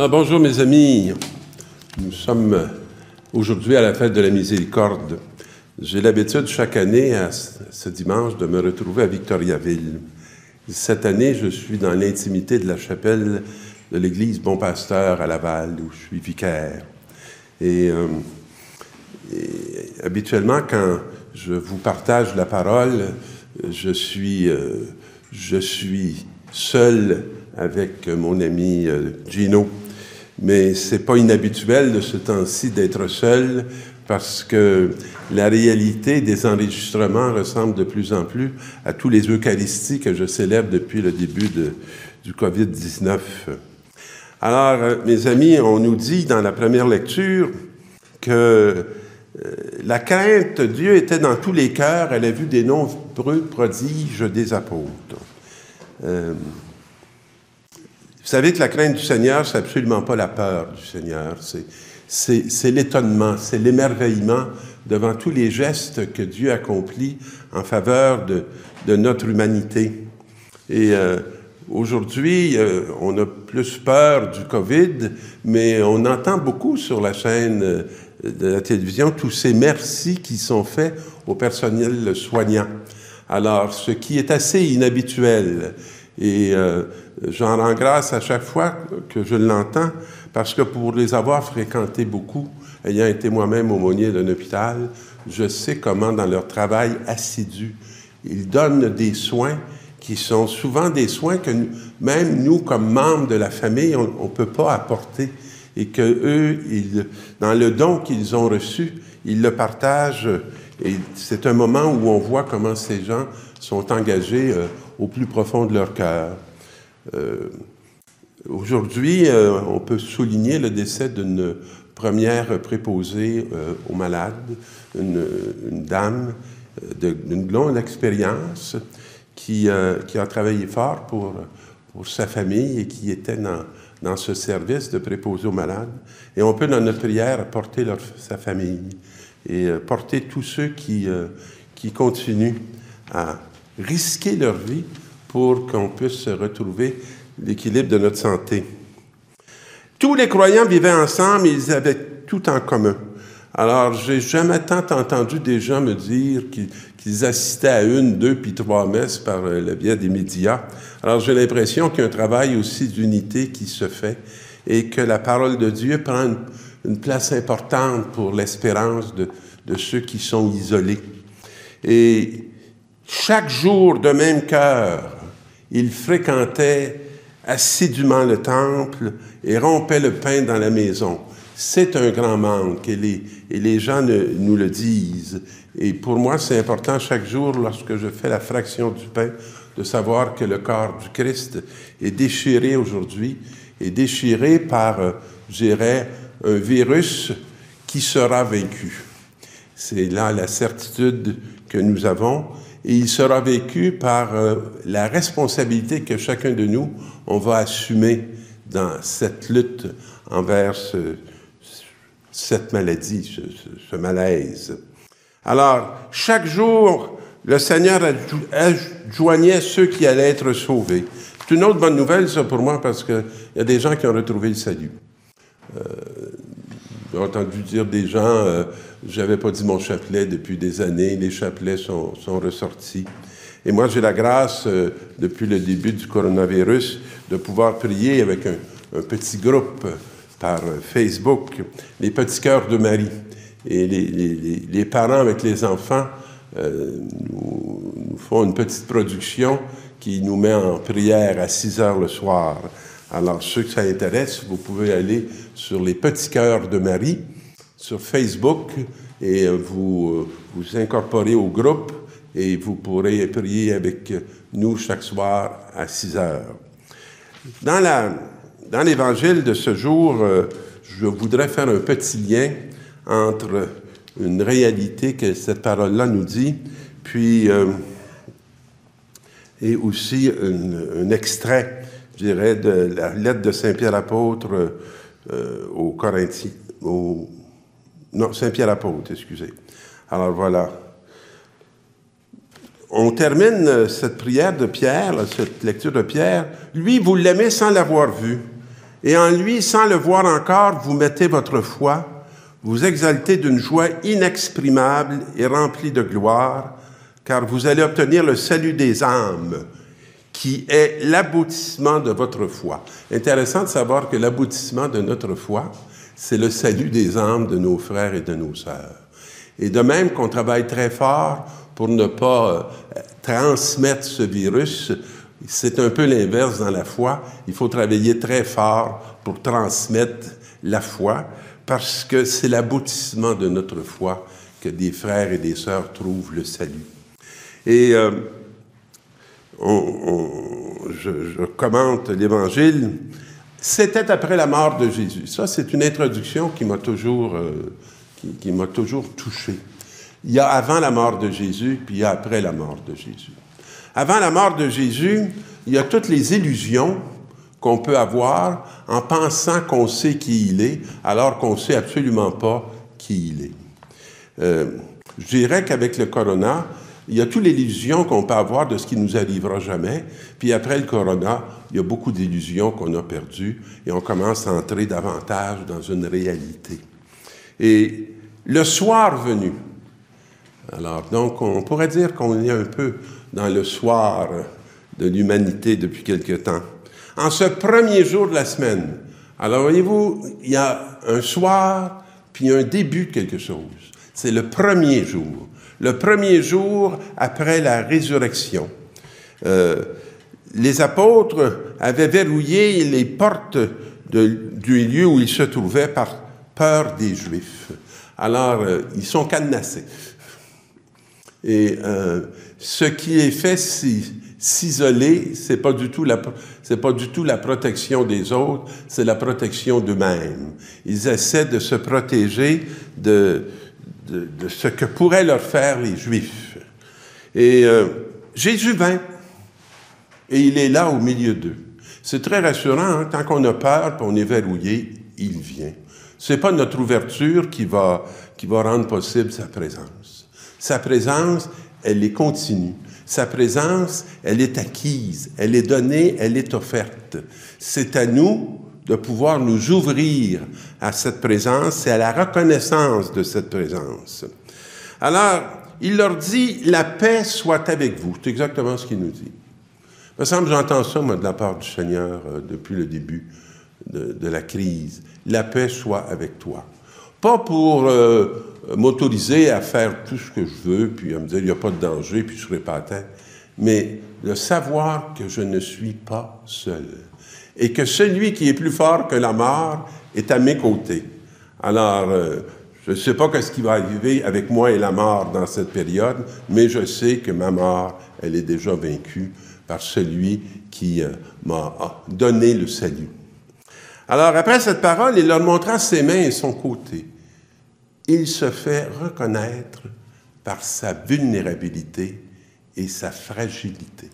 Bonjour mes amis, nous sommes aujourd'hui à la fête de la Miséricorde. J'ai l'habitude chaque année, à ce dimanche, de me retrouver à Victoriaville. Cette année, je suis dans l'intimité de la chapelle de l'église Bon Pasteur à Laval, où je suis vicaire. Et habituellement, quand je vous partage la parole, je suis seul avec mon ami Gino. Mais c'est pas inhabituel de ce temps-ci d'être seul parce que la réalité des enregistrements ressemble de plus en plus à tous les Eucharisties que je célèbre depuis le début du COVID-19. Alors, mes amis, on nous dit dans la première lecture que la crainte de Dieu était dans tous les cœurs. Elle a vu des nombreux prodiges des apôtres. Vous savez que la crainte du Seigneur, c'est absolument pas la peur du Seigneur. C'est l'étonnement, c'est l'émerveillement devant tous les gestes que Dieu accomplit en faveur de notre humanité. Et aujourd'hui, on a plus peur du COVID, mais on entend beaucoup sur la chaîne de la télévision tous ces merci qui sont faits au personnel soignant. Alors, ce qui est assez inhabituel, et j'en rends grâce à chaque fois que je l'entends, parce que pour les avoir fréquentés beaucoup, ayant été moi-même aumônier d'un hôpital, je sais comment, dans leur travail assidu, ils donnent des soins qui sont souvent des soins que même nous, comme membres de la famille, on ne peut pas apporter. Et que eux, dans le don qu'ils ont reçu, ils le partagent. Et c'est un moment où on voit comment ces gens sont engagés au plus profond de leur cœur. Aujourd'hui, on peut souligner le décès d'une première préposée aux malades, une dame d'une longue expérience qui a travaillé fort pour sa famille et qui était dans ce service de préposés aux malades. Et on peut, dans notre prière, porter sa famille et porter tous ceux qui continuent à risquer leur vie pour qu'on puisse retrouver l'équilibre de notre santé. Tous les croyants vivaient ensemble et ils avaient tout en commun. Alors, j'ai jamais tant entendu des gens me dire qu'ils assistaient à 1, 2 puis 3 messes par le biais des médias. Alors, j'ai l'impression qu'il y a un travail aussi d'unité qui se fait et que la parole de Dieu prend une place importante pour l'espérance de ceux qui sont isolés. Et chaque jour, de même cœur, ils fréquentaient assidûment le temple et rompaient le pain dans la maison. C'est un grand manque et les gens nous le disent. Et pour moi, c'est important chaque jour, lorsque je fais la fraction du pain, de savoir que le corps du Christ est déchiré aujourd'hui, est déchiré par, je dirais, un virus qui sera vaincu. C'est là la certitude que nous avons. Et il sera vécu par la responsabilité que chacun de nous, on va assumer dans cette lutte envers cette maladie, ce malaise. Alors, chaque jour, le Seigneur adjoignait ceux qui allaient être sauvés. C'est une autre bonne nouvelle, ça, pour moi, parce qu'il y a des gens qui ont retrouvé le salut. J'ai entendu dire des gens, j'avais pas dit mon chapelet depuis des années, les chapelets sont ressortis. Et moi, j'ai la grâce, depuis le début du coronavirus, de pouvoir prier avec un petit groupe par Facebook, les Petits Cœurs de Marie. Et les parents avec les enfants nous font une petite production qui nous met en prière à 6 heures le soir. Alors, ceux que ça intéresse, vous pouvez aller sur les Petits Cœurs de Marie, sur Facebook, et vous incorporer au groupe, et vous pourrez prier avec nous chaque soir à 6 heures. Dans l'Évangile de ce jour, je voudrais faire un petit lien entre une réalité que cette parole-là nous dit, puis et aussi un extrait, je dirais, de la lettre de Saint-Pierre apôtre aux Corinthiens, Saint-Pierre apôtre, excusez. Alors voilà. On termine cette prière de Pierre, cette lecture de Pierre. Lui, vous l'aimez sans l'avoir vu. Et en lui, sans le voir encore, vous mettez votre foi, vous exaltez d'une joie inexprimable et remplie de gloire, car vous allez obtenir le salut des âmes, qui est l'aboutissement de votre foi. Intéressant de savoir que l'aboutissement de notre foi, c'est le salut des âmes de nos frères et de nos sœurs. Et de même qu'on travaille très fort pour ne pas transmettre ce virus, c'est un peu l'inverse dans la foi. Il faut travailler très fort pour transmettre la foi, parce que c'est l'aboutissement de notre foi que des frères et des sœurs trouvent le salut. Et je commente l'Évangile. C'était après la mort de Jésus. Ça, c'est une introduction qui m'a toujours touché. Il y a avant la mort de Jésus, puis il y a après la mort de Jésus. Avant la mort de Jésus, il y a toutes les illusions qu'on peut avoir en pensant qu'on sait qui il est, alors qu'on ne sait absolument pas qui il est. Je dirais qu'avec le corona, il y a toutes les illusions qu'on peut avoir de ce qui nous arrivera jamais. Puis après le corona, il y a beaucoup d'illusions qu'on a perdues et on commence à entrer davantage dans une réalité. Et le soir venu, alors donc on pourrait dire qu'on est un peu dans le soir de l'humanité depuis quelque temps. En ce premier jour de la semaine, alors voyez-vous, il y a un soir puis un début de quelque chose. C'est le premier jour. Le premier jour après la résurrection. Les apôtres avaient verrouillé les portes du lieu où ils se trouvaient par peur des Juifs. Alors, ils sont cadenassés. Et ce qui les fait s'isoler, c'est pas du tout la protection des autres, c'est la protection d'eux-mêmes. Ils essaient de se protéger de ce que pourraient leur faire les Juifs. Et Jésus vint, et il est là au milieu d'eux. C'est très rassurant, hein? Tant qu'on a peur, puis on est verrouillé, il vient. C'est pas notre ouverture qui va rendre possible sa présence. Sa présence, elle est continue. Sa présence, elle est acquise, elle est donnée, elle est offerte. C'est à nous de pouvoir nous ouvrir à cette présence et à la reconnaissance de cette présence. Alors, il leur dit, « La paix soit avec vous ». C'est exactement ce qu'il nous dit. Il me semble que j'entends ça, moi, de la part du Seigneur, depuis le début de la crise. « La paix soit avec toi ». Pas pour m'autoriser à faire tout ce que je veux, puis à me dire, il n'y a pas de danger, puis je serai pas atteint, mais de savoir que je ne suis pas seul. Et que celui qui est plus fort que la mort est à mes côtés. Alors, je ne sais pas ce qui va arriver avec moi et la mort dans cette période, mais je sais que ma mort, elle est déjà vaincue par celui qui m'a donné le salut. Alors, après cette parole, il leur montra ses mains et son côté. Il se fait reconnaître par sa vulnérabilité et sa fragilité.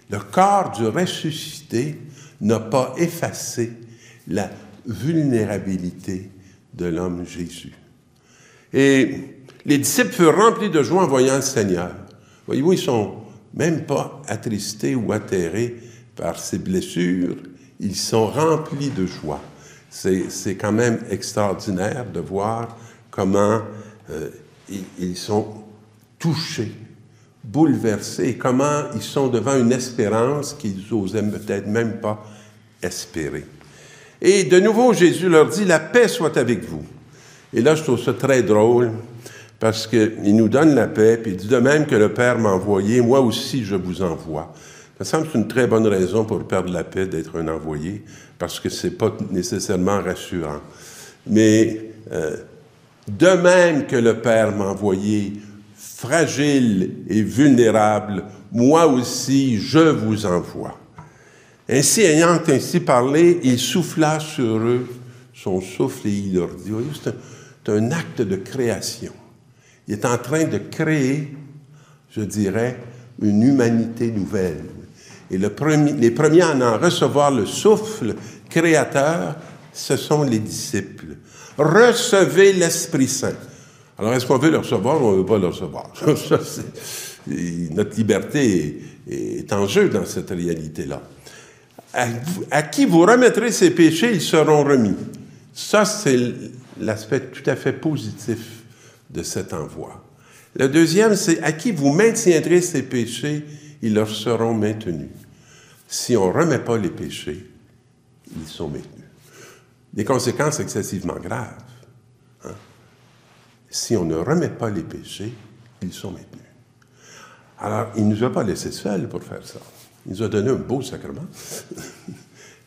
Le corps du ressuscité n'a pas effacé la vulnérabilité de l'homme Jésus. Et les disciples furent remplis de joie en voyant le Seigneur. Voyez-vous, ils ne sont même pas attristés ou atterrés par ses blessures. Ils sont remplis de joie. C'est quand même extraordinaire de voir comment ils sont touchés, bouleversés, comment ils sont devant une espérance qu'ils n'osaient peut-être même pas espérer. Et de nouveau, Jésus leur dit, « La paix soit avec vous ». Et là, je trouve ça très drôle, parce qu'il nous donne la paix, puis il dit, « De même que le Père m'a envoyé, moi aussi je vous envoie ». Ça semble une très bonne raison pour perdre la paix d'être un envoyé, parce que ce n'est pas nécessairement rassurant. Mais de même que le Père m'a envoyé, fragile et vulnérable, moi aussi je vous envoie. Ainsi, ayant ainsi parlé, il souffla sur eux son souffle et il leur dit, voyez, c'est un acte de création. Il est en train de créer, je dirais, une humanité nouvelle. Et les premiers à en recevoir le souffle créateur, ce sont les disciples. Recevez l'Esprit Saint. Alors, est-ce qu'on veut le recevoir ou on ne veut pas le recevoir? Notre liberté est en jeu dans cette réalité-là. à qui vous remettrez ses péchés, ils seront remis. Ça, c'est l'aspect tout à fait positif de cet envoi. Le deuxième, c'est à qui vous maintiendrez ses péchés, ils leur seront maintenus. Si on ne remet pas les péchés, ils sont maintenus. Des conséquences excessivement graves. Hein? Si on ne remet pas les péchés, ils sont maintenus. Alors, il ne nous a pas laissés seuls pour faire ça. Il nous a donné un beau sacrement,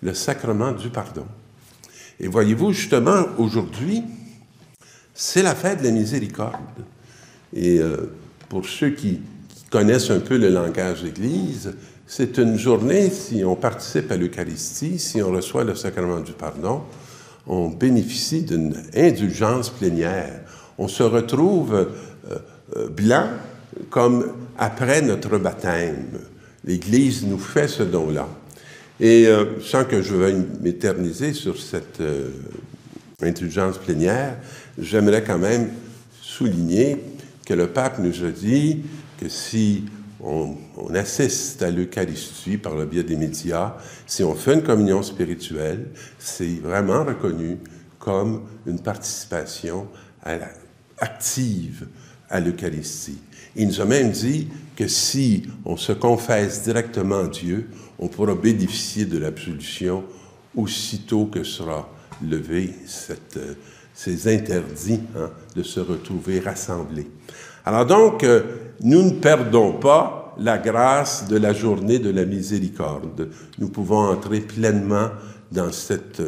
le sacrement du pardon. Et voyez-vous, justement, aujourd'hui, c'est la fête de la miséricorde. Et pour ceux qui connaissent un peu le langage d'Église, c'est une journée, si on participe à l'Eucharistie, si on reçoit le sacrement du pardon, on bénéficie d'une indulgence plénière. On se retrouve blanc comme après notre baptême. L'Église nous fait ce don-là. Et sans que je veuille m'éterniser sur cette indulgence plénière, j'aimerais quand même souligner que le pape nous a dit que si on assiste à l'Eucharistie par le biais des médias, si on fait une communion spirituelle, c'est vraiment reconnu comme une participation active à l'Eucharistie. Il nous a même dit que si on se confesse directement à Dieu, on pourra bénéficier de l'absolution aussitôt que sera levé ces interdits de se retrouver rassemblés. Alors donc, nous ne perdons pas la grâce de la journée de la miséricorde. Nous pouvons entrer pleinement dans cette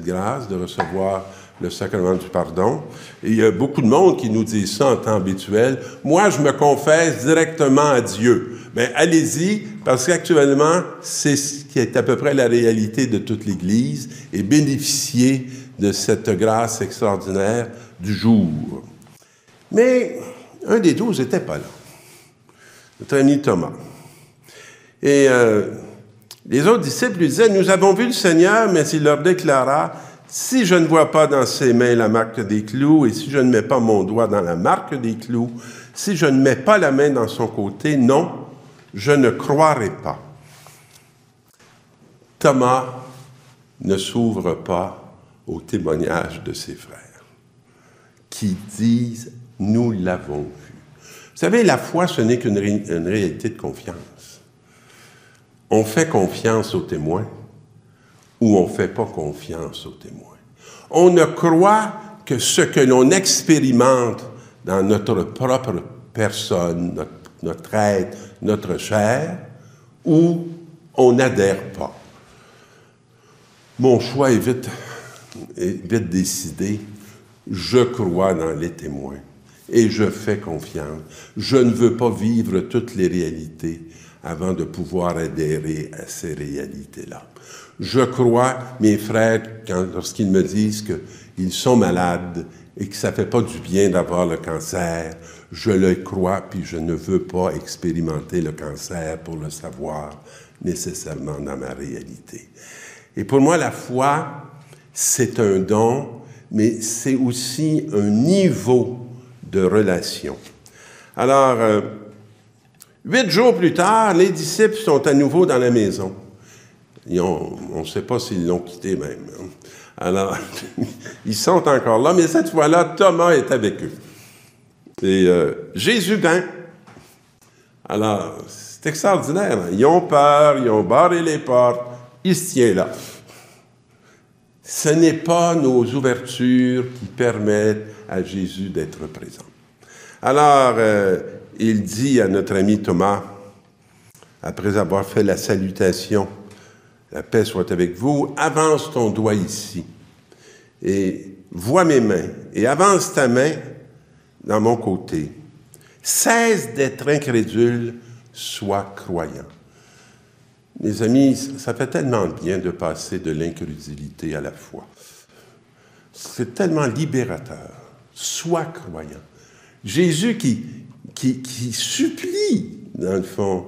grâce de recevoir le sacrement du pardon. Et il y a beaucoup de monde qui nous dit ça en temps habituel. Moi, je me confesse directement à Dieu. Bien, allez-y, parce qu'actuellement, c'est ce qui est à peu près la réalité de toute l'Église, et bénéficiez de cette grâce extraordinaire du jour. Mais un des 12 n'était pas là. Notre ami Thomas. Et les autres disciples lui disaient, « Nous avons vu le Seigneur, mais il leur déclara, « Si je ne vois pas dans ses mains la marque des clous, et si je ne mets pas mon doigt dans la marque des clous, si je ne mets pas la main dans son côté, non, je ne croirai pas. » Thomas ne s'ouvre pas au témoignage de ses frères, qui disent « Nous l'avons vu ». Vous savez, la foi, ce n'est qu'une réalité de confiance. On fait confiance aux témoins ou on ne fait pas confiance aux témoins. On ne croit que ce que l'on expérimente dans notre propre personne, notre être, notre chair, ou on n'adhère pas. Mon choix est vite décidé. Je crois dans les témoins et je fais confiance. Je ne veux pas vivre toutes les réalités avant de pouvoir adhérer à ces réalités-là. Je crois, mes frères, lorsqu'ils me disent qu'ils sont malades et que ça ne fait pas du bien d'avoir le cancer, je le crois, puis je ne veux pas expérimenter le cancer pour le savoir nécessairement dans ma réalité. Et pour moi, la foi, c'est un don, mais c'est aussi un niveau de relation. Alors, 8 jours plus tard, les disciples sont à nouveau dans la maison. On ne sait pas s'ils l'ont quitté même. Alors, ils sont encore là, mais cette fois-là, Thomas est avec eux. Et Jésus vient. Alors, c'est extraordinaire. Hein? Ils ont peur, ils ont barré les portes. Il se tient là. Ce n'est pas nos ouvertures qui permettent à Jésus d'être présent. Alors, il dit à notre ami Thomas, après avoir fait la salutation, « La paix soit avec vous, avance ton doigt ici, et vois mes mains, et avance ta main dans mon côté. Cesse d'être incrédule, sois croyant. » Mes amis, ça fait tellement bien de passer de l'incrédulité à la foi. C'est tellement libérateur. Sois croyant. Jésus qui supplie, dans le fond,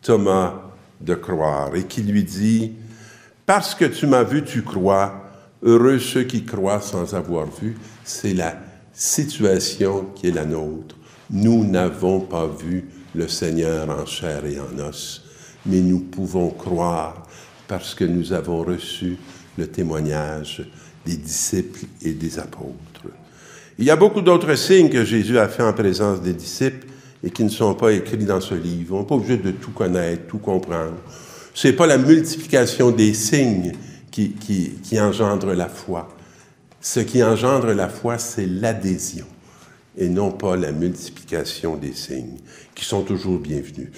Thomas de croire et qui lui dit « Parce que tu m'as vu, tu crois. Heureux ceux qui croient sans avoir vu. » C'est la situation qui est la nôtre. Nous n'avons pas vu le Seigneur en chair et en os, mais nous pouvons croire parce que nous avons reçu le témoignage des disciples et des apôtres. Il y a beaucoup d'autres signes que Jésus a fait en présence des disciples et qui ne sont pas écrits dans ce livre. On n'est pas obligé de tout connaître, tout comprendre. Ce n'est pas la multiplication des signes qui engendre la foi. Ce qui engendre la foi, c'est l'adhésion et non pas la multiplication des signes, qui sont toujours bienvenus.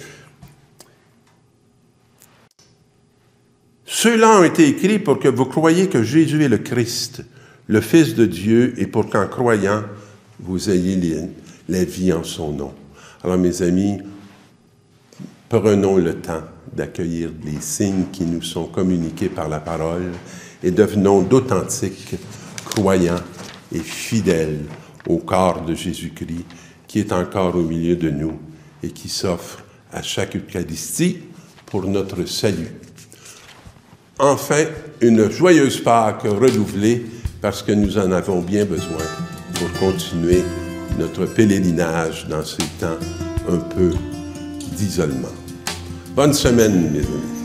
Ceux-là ont été écrits pour que vous croyiez que Jésus est le Christ, le Fils de Dieu, et pour qu'en croyant, vous ayez la vie en son nom. Alors, mes amis, prenons le temps d'accueillir les signes qui nous sont communiqués par la parole et devenons d'authentiques croyants et fidèles au corps de Jésus-Christ qui est encore au milieu de nous et qui s'offre à chaque Eucharistie pour notre salut. Enfin, une joyeuse Pâque renouvelée parce que nous en avons bien besoin pour continuer notre pèlerinage dans ces temps un peu d'isolement. Bonne semaine, mes amis.